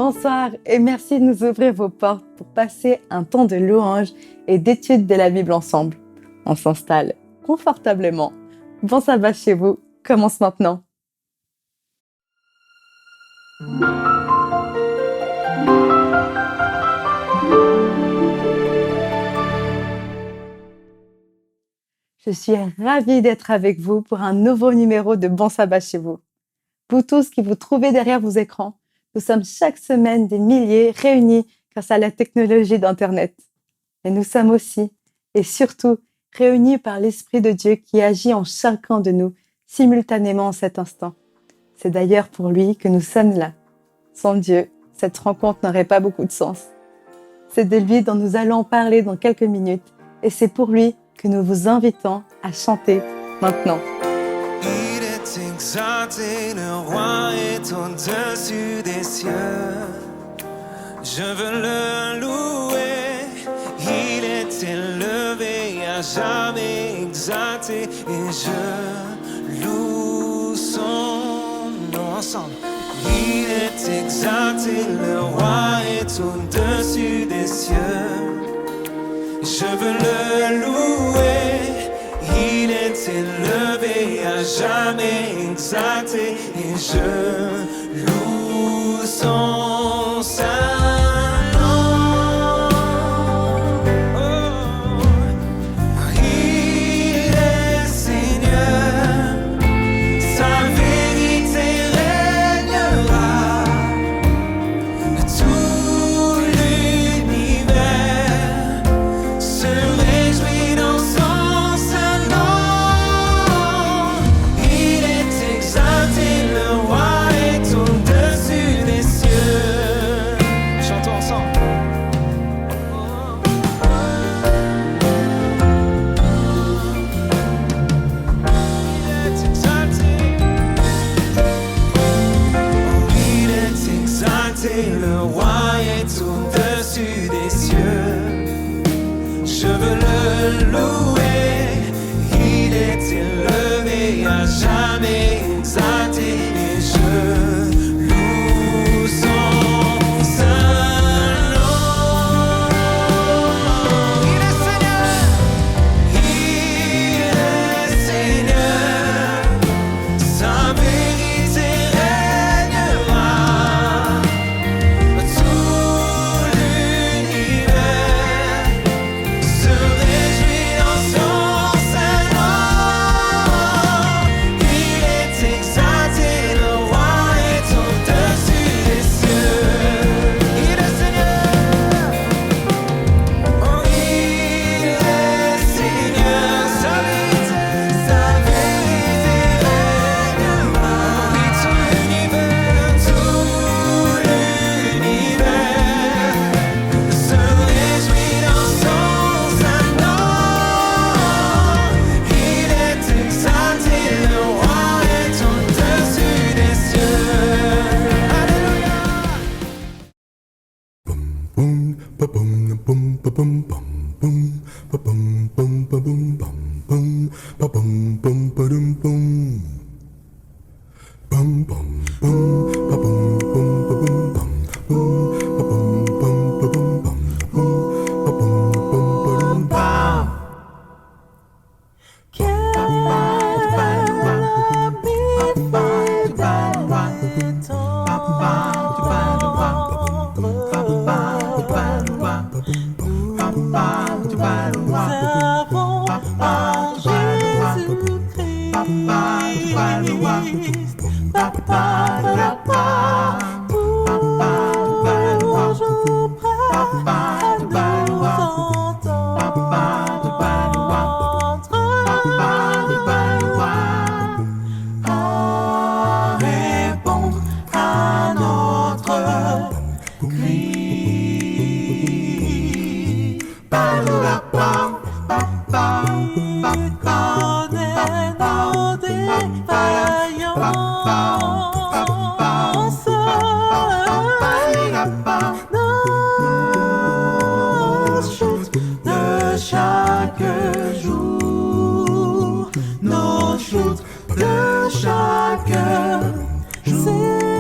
Bonsoir et merci de nous ouvrir vos portes pour passer un temps de louange et d'étude de la Bible ensemble. On s'installe confortablement. Bon sabbat chez vous, commence maintenant. Je suis ravie d'être avec vous pour un nouveau numéro de Bon sabbat chez vous. Vous tous qui vous trouvez derrière vos écrans, nous sommes chaque semaine des milliers réunis grâce à la technologie d'Internet. Mais nous sommes aussi, et surtout, réunis par l'Esprit de Dieu qui agit en chacun de nous simultanément en cet instant. C'est d'ailleurs pour lui que nous sommes là. Sans Dieu, cette rencontre n'aurait pas beaucoup de sens. C'est de lui dont nous allons parler dans quelques minutes, et c'est pour lui que nous vous invitons à chanter maintenant. Il est exalté, le roi est au-dessus des cieux. Je veux le louer, il est élevé, à jamais exalté, et je loue son nom ensemble. Il est exalté, le roi est au-dessus des cieux. Je veux le louer, il est élevé, à jamais exalté, et je loue son saint nom. Oh, il est Seigneur, sa vérité régnera, tout l'univers se réjouit dans son saint nom. Il est exalté, le roi est au-dessus des cieux. Chantons ensemble. Il est exalté. Il est exalté, le roi est au-dessus des cieux. Je veux le louer, il est élevé, à jamais exalté, et je loue son saint nom. Il est Seigneur, sa vérité régnera, tout l'univers se réjouit dans son saint nom. Il est exalté, le roi est au-dessus des cieux. Il est Seigneur, oh il est Seigneur, sa vérité régnera. Oui, tout l'univers se réjouit dans son saint nom. Il est exalté, le roi est au-dessus des cieux. Alléluia. Boom, ba boom, boom, ba boom, bum, boom, ba boom, boom, ba boom, bum, boom, ba boom, boom, ba dum, boom. Bum, bum, boom, ba boom, boom, ba boom, bum, boom, ba boom, boom, ba boom, bum, boom, ba boom, boom, ba dum, bum. Répondre à notre cri. De chaque jour, nos chutes de chaque jour. C'est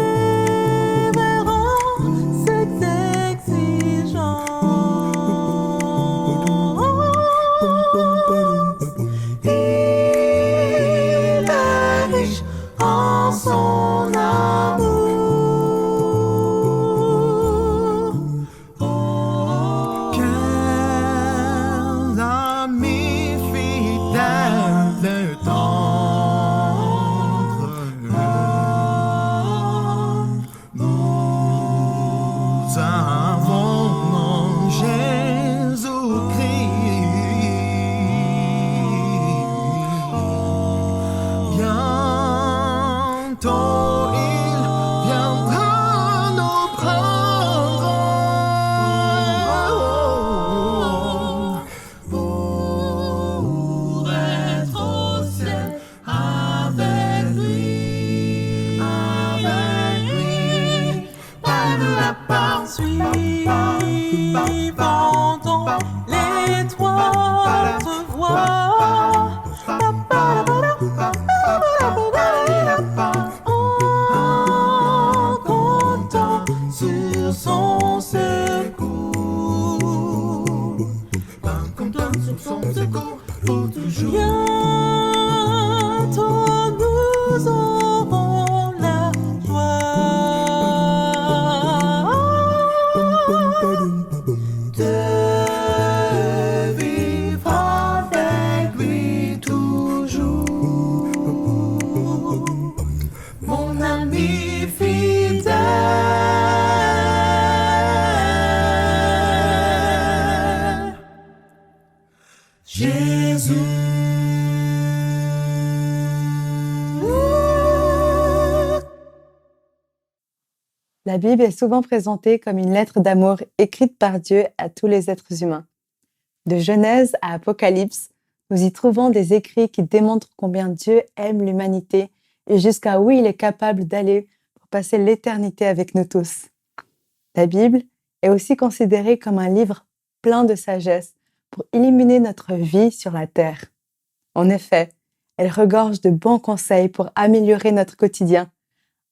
secours pour toujours. Bientôt nous aurons la joie De vivre avec lui toujours. Mon ami fidèle. Jésus. La Bible est souvent présentée comme une lettre d'amour écrite par Dieu à tous les êtres humains. De Genèse à Apocalypse, nous y trouvons des écrits qui démontrent combien Dieu aime l'humanité et jusqu'à où il est capable d'aller pour passer l'éternité avec nous tous. La Bible est aussi considérée comme un livre plein de sagesse pour illuminer notre vie sur la terre. En effet, elle regorge de bons conseils pour améliorer notre quotidien,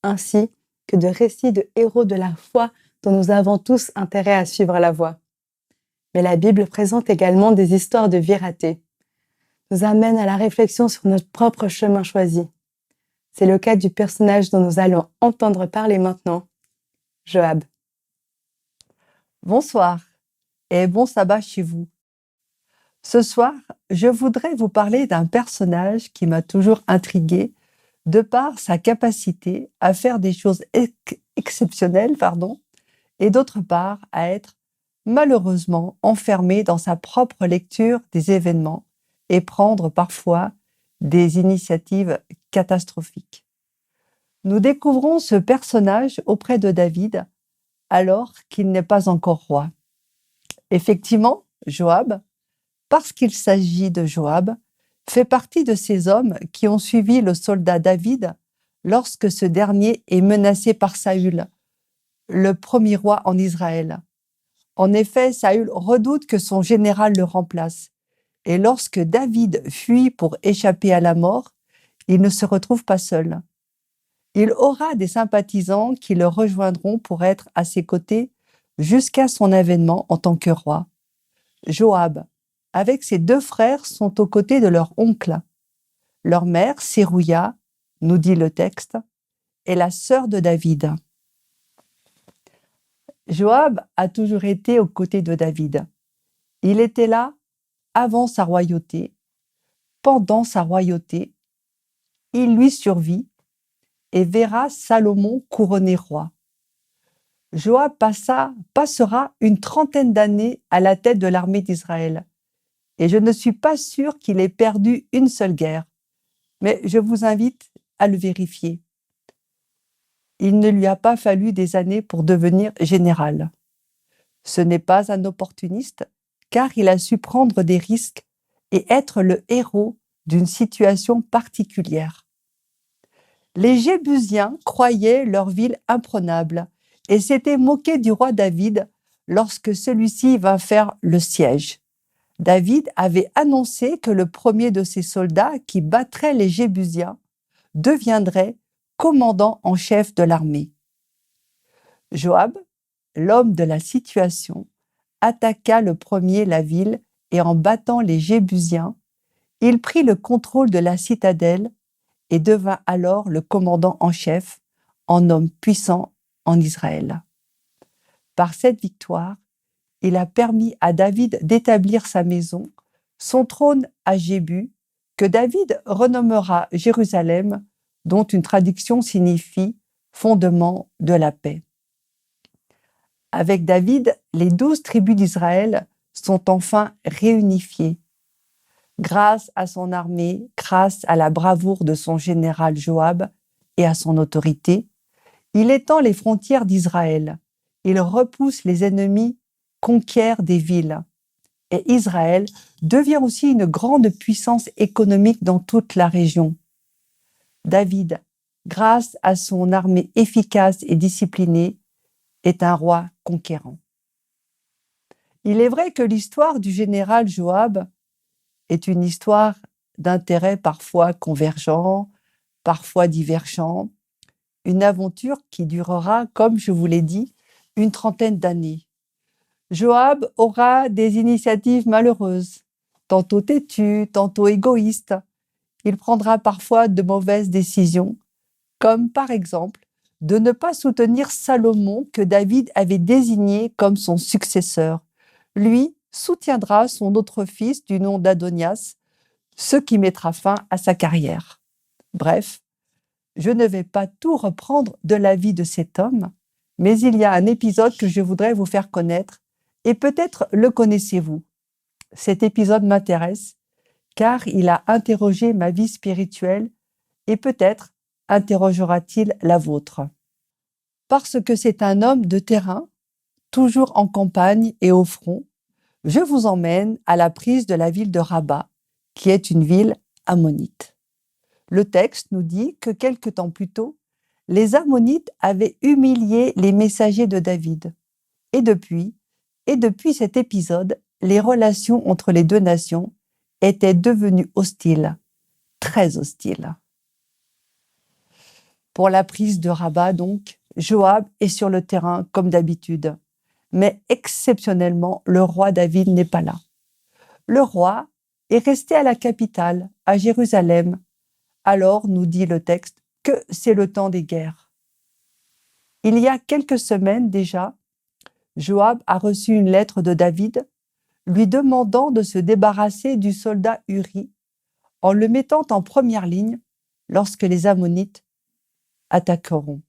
ainsi que de récits de héros de la foi dont nous avons tous intérêt à suivre la voie. Mais la Bible présente également des histoires de vie ratées, nous amène à la réflexion sur notre propre chemin choisi. C'est le cas du personnage dont nous allons entendre parler maintenant, Joab. Bonsoir et bon sabbat chez vous. Ce soir, je voudrais vous parler d'un personnage qui m'a toujours intrigué de par sa capacité à faire des choses exceptionnelles, et d'autre part à être malheureusement enfermé dans sa propre lecture des événements et prendre parfois des initiatives catastrophiques. Nous découvrons ce personnage auprès de David alors qu'il n'est pas encore roi. Effectivement, Joab, parce qu'il s'agit de Joab, fait partie de ces hommes qui ont suivi le soldat David lorsque ce dernier est menacé par Saül, le premier roi en Israël. En effet, Saül redoute que son général le remplace. Et lorsque David fuit pour échapper à la mort, il ne se retrouve pas seul. Il aura des sympathisants qui le rejoindront pour être à ses côtés jusqu'à son avènement en tant que roi. Joab, avec ses 2 frères, sont aux côtés de leur oncle. Leur mère, Sérouia, nous dit le texte, est la sœur de David. Joab a toujours été aux côtés de David. Il était là avant sa royauté, pendant sa royauté, il lui survit et verra Salomon couronné roi. Joab passera une 30aine d'années à la tête de l'armée d'Israël. Et je ne suis pas sûre qu'il ait perdu une seule guerre, mais je vous invite à le vérifier. Il ne lui a pas fallu des années pour devenir général. Ce n'est pas un opportuniste, car il a su prendre des risques et être le héros d'une situation particulière. Les Jébusiens croyaient leur ville imprenable et s'étaient moqués du roi David lorsque celui-ci vint faire le siège. David avait annoncé que le premier de ses soldats qui battrait les Jébusiens deviendrait commandant en chef de l'armée. Joab, l'homme de la situation, attaqua le premier la ville et en battant les Jébusiens, il prit le contrôle de la citadelle et devint alors le commandant en chef, en homme puissant en Israël. Par cette victoire, il a permis à David d'établir sa maison, son trône à Jébu, que David renommera Jérusalem, dont une traduction signifie « fondement de la paix ». Avec David, les 12 tribus d'Israël sont enfin réunifiées. Grâce à son armée, grâce à la bravoure de son général Joab et à son autorité, il étend les frontières d'Israël. Il repousse les ennemis, conquiert des villes. Et Israël devient aussi une grande puissance économique dans toute la région. David, grâce à son armée efficace et disciplinée, est un roi conquérant. Il est vrai que l'histoire du général Joab est une histoire d'intérêts parfois convergents, parfois divergents, une aventure qui durera, comme je vous l'ai dit, une 30aine d'années. Joab aura des initiatives malheureuses. tantôt têtu, tantôt égoïste. Il prendra parfois de mauvaises décisions, comme par exemple de ne pas soutenir Salomon que David avait désigné comme son successeur. Lui soutiendra son autre fils du nom d'Adonias, ce qui mettra fin à sa carrière. Bref, je ne vais pas tout reprendre de la vie de cet homme, mais il y a un épisode que je voudrais vous faire connaître, et peut-être le connaissez-vous. Cet épisode m'intéresse, car il a interrogé ma vie spirituelle, et peut-être interrogera-t-il la vôtre. Parce que c'est un homme de terrain, toujours en campagne et au front, je vous emmène à la prise de la ville de Rabat, qui est une ville ammonite. Le texte nous dit que quelque temps plus tôt, les Ammonites avaient humilié les messagers de David. Et depuis cet épisode, les relations entre les deux nations étaient devenues hostiles, très hostiles. Pour la prise de Rabat, donc, Joab est sur le terrain comme d'habitude. Mais exceptionnellement, le roi David n'est pas là. Le roi est resté à la capitale, à Jérusalem. Alors, nous dit le texte, que c'est le temps des guerres. Il y a quelques semaines déjà, Joab a reçu une lettre de David lui demandant de se débarrasser du soldat Uri en le mettant en première ligne lorsque les Ammonites attaqueront.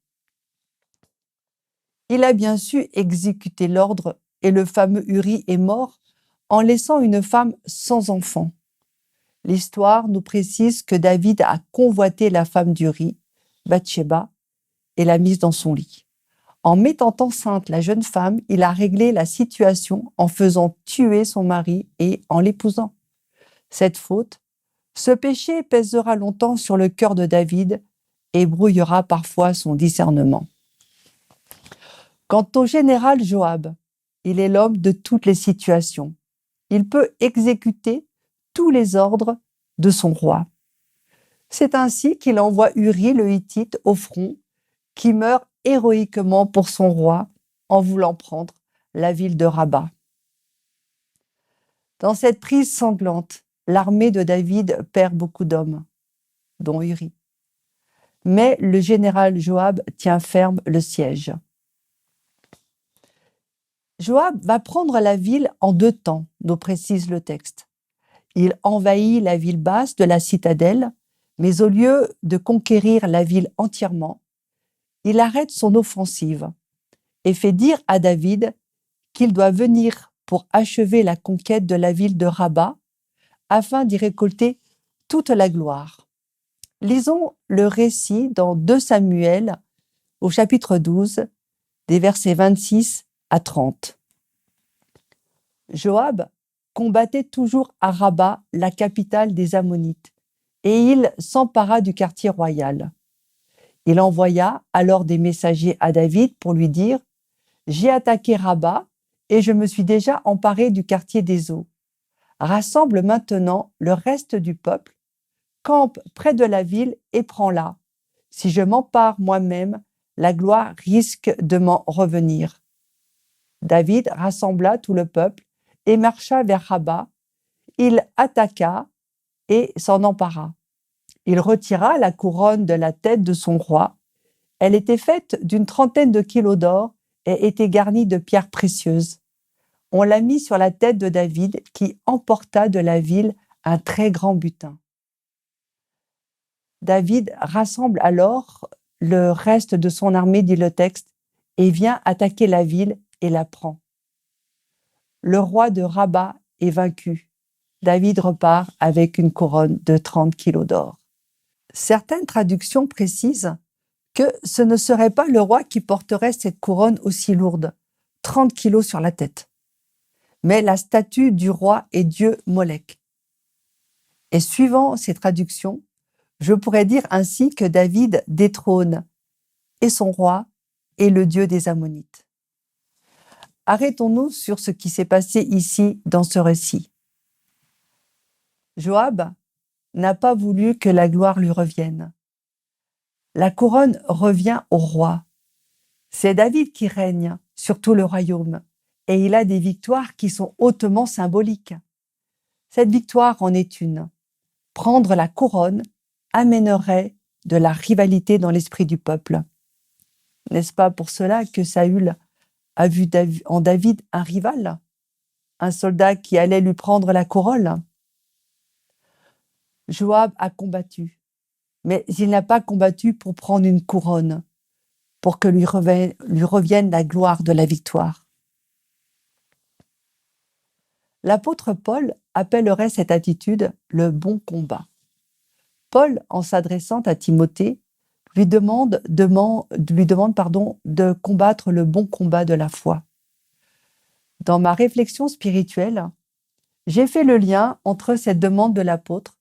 Il a bien su exécuter l'ordre et le fameux Uri est mort en laissant une femme sans enfant. L'histoire nous précise que David a convoité la femme d'Uri, Bathsheba, et l'a mise dans son lit. En mettant enceinte la jeune femme, il a réglé la situation en faisant tuer son mari et en l'épousant. Cette faute, ce péché pèsera longtemps sur le cœur de David et brouillera parfois son discernement. Quant au général Joab, il est l'homme de toutes les situations. Il peut exécuter tous les ordres de son roi. C'est ainsi qu'il envoie Uri le Hittite au front, qui meurt héroïquement pour son roi en voulant prendre la ville de Rabat. Dans cette prise sanglante, l'armée de David perd beaucoup d'hommes, dont Uri. Mais le général Joab tient ferme le siège. Joab va prendre la ville en 2 temps, nous précise le texte. Il envahit la ville basse de la citadelle, mais au lieu de conquérir la ville entièrement, il arrête son offensive et fait dire à David qu'il doit venir pour achever la conquête de la ville de Rabat afin d'y récolter toute la gloire. Lisons le récit dans 2 Samuel au chapitre 12, des versets 26 à 30. Joab combattait toujours à Rabat, la capitale des Ammonites, et il s'empara du quartier royal. Il envoya alors des messagers à David pour lui dire « J'ai attaqué Rabat et je me suis déjà emparé du quartier des eaux. Rassemble maintenant le reste du peuple, campe près de la ville et prends-la. Si je m'empare moi-même, la gloire risque de m'en revenir. » David rassembla tout le peuple et marcha vers Rabat. Il attaqua et s'en empara. Il retira la couronne de la tête de son roi. Elle était faite d'une 30aine de kilos d'or et était garnie de pierres précieuses. On l'a mis sur la tête de David qui emporta de la ville un très grand butin. David rassemble alors le reste de son armée, dit le texte, et vient attaquer la ville et la prend. Le roi de Rabat est vaincu. David repart avec une couronne de 30 kilos d'or. Certaines traductions précisent que ce ne serait pas le roi qui porterait cette couronne aussi lourde, 30 kilos sur la tête, mais la statue du roi et dieu Molech. Et suivant ces traductions, je pourrais dire ainsi que David détrône et son roi est le dieu des Ammonites. Arrêtons-nous sur ce qui s'est passé ici dans ce récit. Joab n'a pas voulu que la gloire lui revienne. La couronne revient au roi. C'est David qui règne sur tout le royaume et il a des victoires qui sont hautement symboliques. Cette victoire en est une. Prendre la couronne amènerait de la rivalité dans l'esprit du peuple. N'est-ce pas pour cela que Saül a vu en David un rival, un soldat qui allait lui prendre la couronne? Joab a combattu, mais il n'a pas combattu pour prendre une couronne, pour que lui revienne la gloire de la victoire. L'apôtre Paul appellerait cette attitude le bon combat. Paul, en s'adressant à Timothée, lui demande de combattre le bon combat de la foi. Dans ma réflexion spirituelle, j'ai fait le lien entre cette demande de l'apôtre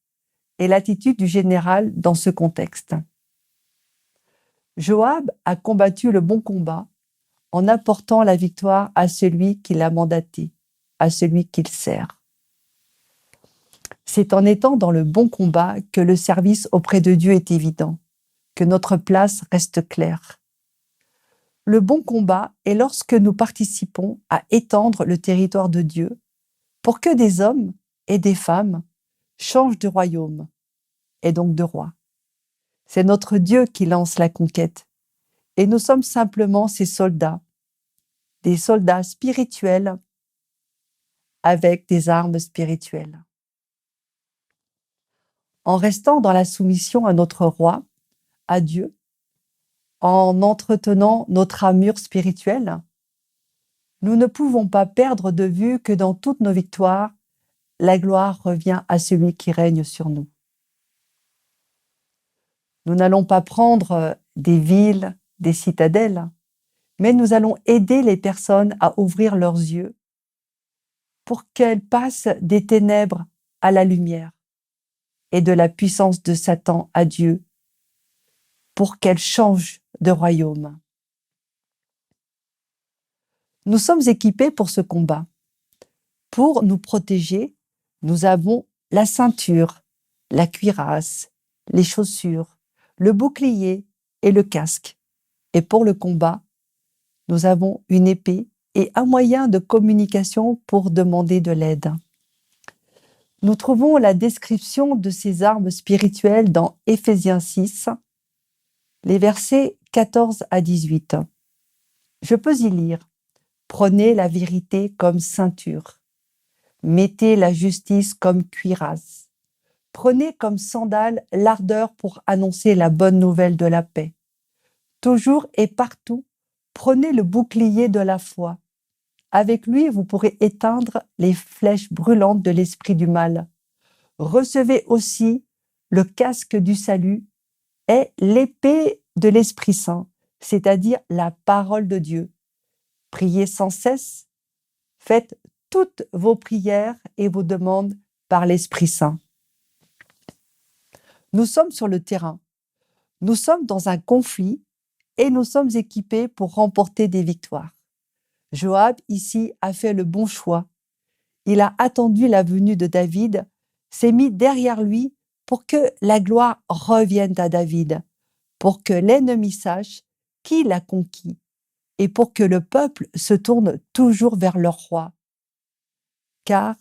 et l'attitude du général dans ce contexte. Joab a combattu le bon combat en apportant la victoire à celui qui l'a mandaté, à celui qu'il sert. C'est en étant dans le bon combat que le service auprès de Dieu est évident, que notre place reste claire. Le bon combat est lorsque nous participons à étendre le territoire de Dieu pour que des hommes et des femmes changent de royaume et donc de roi. C'est notre Dieu qui lance la conquête et nous sommes simplement ses soldats, des soldats spirituels avec des armes spirituelles. En restant dans la soumission à notre roi, à Dieu, en entretenant notre armure spirituelle, nous ne pouvons pas perdre de vue que dans toutes nos victoires, la gloire revient à celui qui règne sur nous. Nous n'allons pas prendre des villes, des citadelles, mais nous allons aider les personnes à ouvrir leurs yeux pour qu'elles passent des ténèbres à la lumière et de la puissance de Satan à Dieu, pour qu'elles changent de royaume. Nous sommes équipés pour ce combat. Pour nous protéger, nous avons la ceinture, la cuirasse, les chaussures, le bouclier et le casque. Et pour le combat, nous avons une épée et un moyen de communication pour demander de l'aide. Nous trouvons la description de ces armes spirituelles dans Éphésiens 6, les versets 14 à 18. Je peux y lire. Prenez la vérité comme ceinture. Mettez la justice comme cuirasse. Prenez comme sandale l'ardeur pour annoncer la bonne nouvelle de la paix. Toujours et partout, prenez le bouclier de la foi. Avec lui, vous pourrez éteindre les flèches brûlantes de l'esprit du mal. Recevez aussi le casque du salut et l'épée de l'Esprit Saint, c'est-à-dire la parole de Dieu. Priez sans cesse, faites toutes vos prières et vos demandes par l'Esprit Saint. Nous sommes sur le terrain, nous sommes dans un conflit et nous sommes équipés pour remporter des victoires. Joab, ici, a fait le bon choix. Il a attendu la venue de David, s'est mis derrière lui pour que la gloire revienne à David, pour que l'ennemi sache qui l'a conquis et pour que le peuple se tourne toujours vers leur roi. Car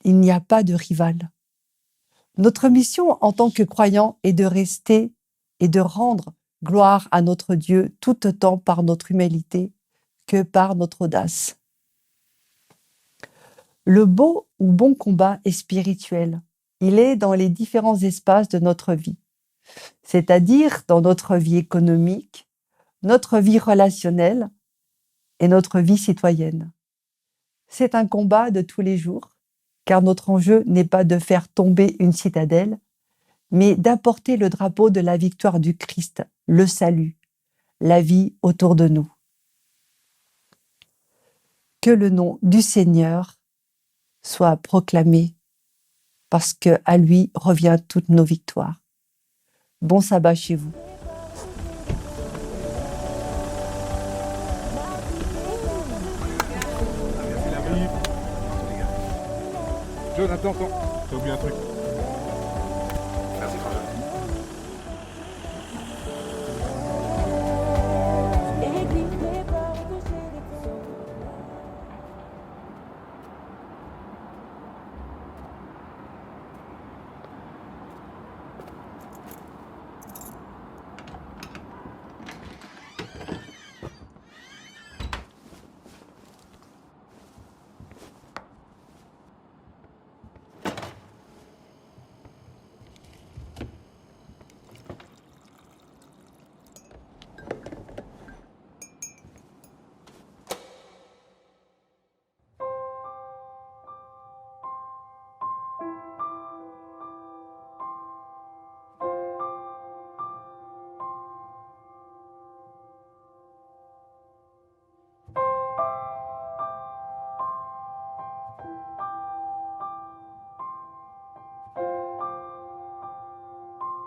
il n'y a pas de rival. Notre mission en tant que croyants est de rester et de rendre gloire à notre Dieu tout autant par notre humilité que par notre audace. Le beau ou bon combat est spirituel. Il est dans les différents espaces de notre vie, c'est-à-dire dans notre vie économique, notre vie relationnelle et notre vie citoyenne. C'est un combat de tous les jours, car notre enjeu n'est pas de faire tomber une citadelle, mais d'apporter le drapeau de la victoire du Christ, le salut, la vie autour de nous. Que le nom du Seigneur soit proclamé, parce qu'à lui revient toutes nos victoires. Bon sabbat chez vous. Jonathan, t'as oublié un truc. Merci, François.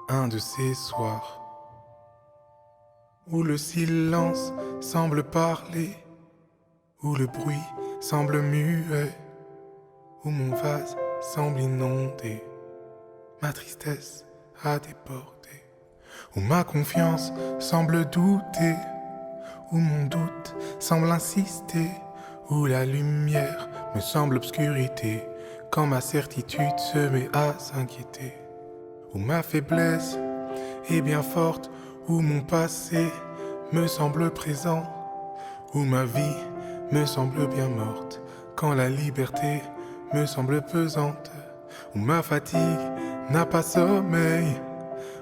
un de ces soirs où le silence semble parler, où le bruit semble muet, où mon vase semble inondé, ma tristesse a débordé, où ma confiance semble douter, où mon doute semble insister, où la lumière me semble obscurité, quand ma certitude se met à s'inquiéter, où ma faiblesse est bien forte, où mon passé me semble présent, où ma vie me semble bien morte, quand la liberté me semble pesante, où ma fatigue n'a pas sommeil,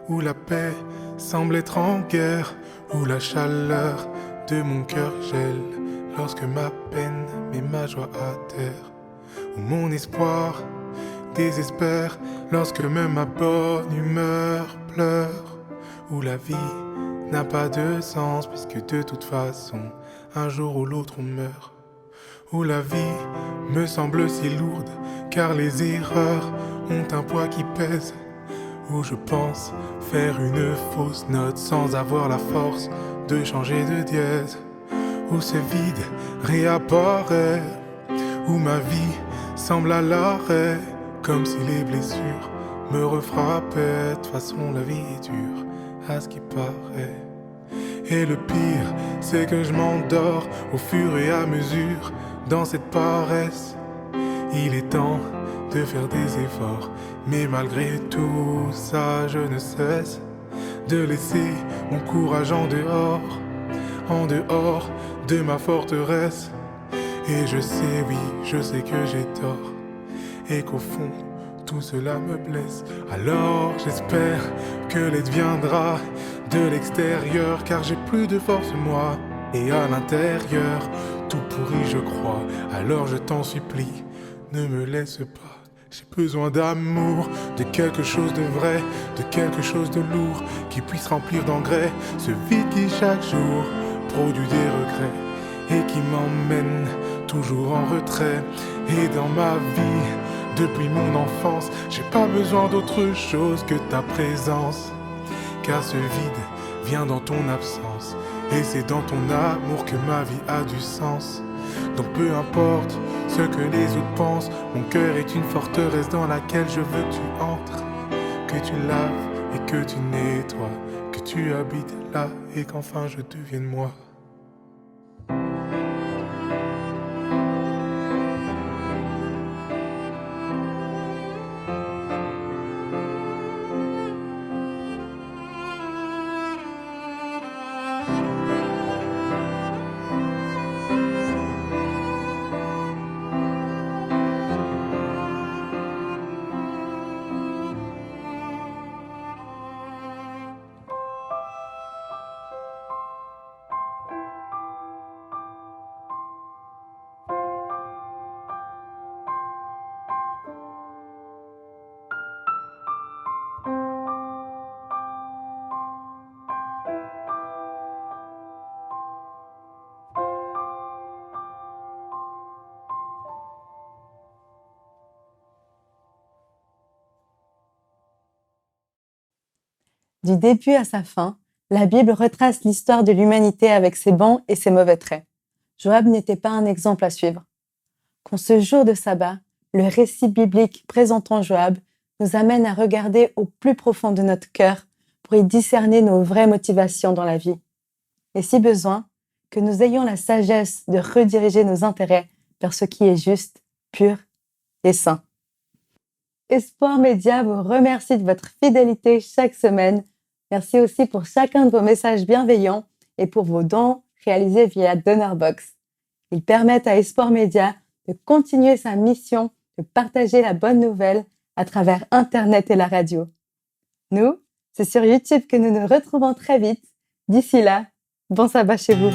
où la paix semble être en guerre, où la chaleur de mon cœur gèle, lorsque ma peine met ma joie à terre, où mon espoir désespère, lorsque même ma bonne humeur pleure, où la vie n'a pas de sens, puisque de toute façon, un jour ou l'autre on meurt, où la vie me semble si lourde, car les erreurs ont un poids qui pèse, où je pense faire une fausse note sans avoir la force de changer de dièse, où ce vide réapparaît, où ma vie semble à l'arrêt, comme si les blessures me refrappaient. De toute façon la vie est dure, à ce qui paraît. Et le pire, c'est que je m'endors au fur et à mesure dans cette paresse. Il est temps de faire des efforts, mais malgré tout ça, je ne cesse de laisser mon courage en dehors de ma forteresse. Et je sais, oui, je sais que j'ai tort, et qu'au fond, tout cela me blesse. Alors j'espère que l'aide viendra de l'extérieur, car j'ai plus de force moi, et à l'intérieur, tout pourri je crois. Alors je t'en supplie, ne me laisse pas. J'ai besoin d'amour, de quelque chose de vrai, de quelque chose de lourd, qui puisse remplir d'engrais ce vide qui chaque jour produit des regrets, et qui m'emmène toujours en retrait. Et dans ma vie, depuis mon enfance, j'ai pas besoin d'autre chose que ta présence, car ce vide vient dans ton absence, et c'est dans ton amour que ma vie a du sens. Donc peu importe ce que les autres pensent, mon cœur est une forteresse dans laquelle je veux que tu entres, que tu laves et que tu nettoies, que tu habites là et qu'enfin je devienne moi. Du début à sa fin, la Bible retrace l'histoire de l'humanité avec ses bons et ses mauvais traits. Joab n'était pas un exemple à suivre. Qu'en ce jour de sabbat, le récit biblique présentant Joab nous amène à regarder au plus profond de notre cœur pour y discerner nos vraies motivations dans la vie. Et si besoin, que nous ayons la sagesse de rediriger nos intérêts vers ce qui est juste, pur et saint. Espoir Média vous remercie de votre fidélité chaque semaine. Merci aussi pour chacun de vos messages bienveillants et pour vos dons réalisés via DonorBox. Ils permettent à Espoir Média de continuer sa mission de partager la bonne nouvelle à travers Internet et la radio. Nous, c'est sur YouTube que nous nous retrouvons très vite. D'ici là, bon sabbat chez vous.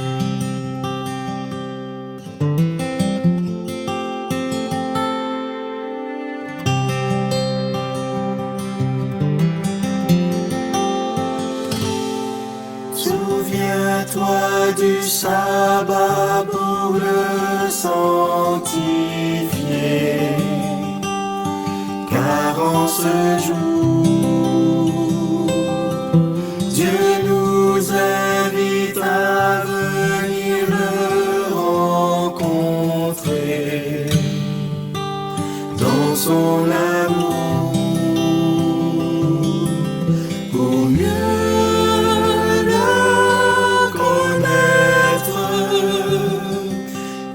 Souviens-toi du sabbat pour le sanctifier, car en ce jour dans son amour pour mieux le connaître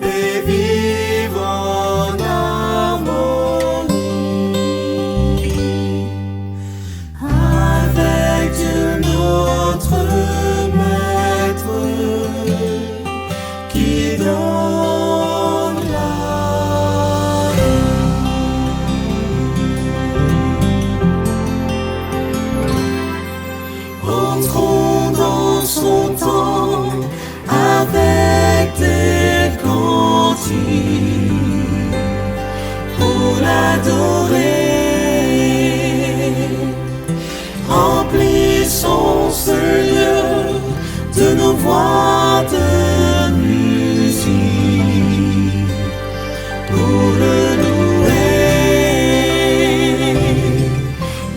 et vivre en harmonie avec Dieu notre Maître qui donne la vie. Entrons dans son temps avec des cantiques pour l'adorer. Remplissons ce lieu de nos voix de musique pour le louer.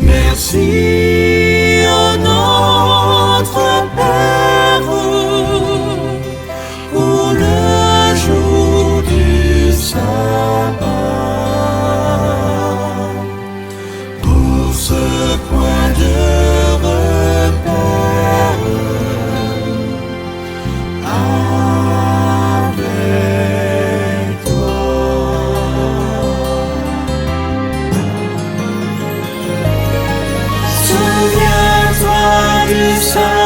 Merci à notre Père pour le jour du sabbat, pour ce point de repère avec toi. Souviens-toi du sabbat.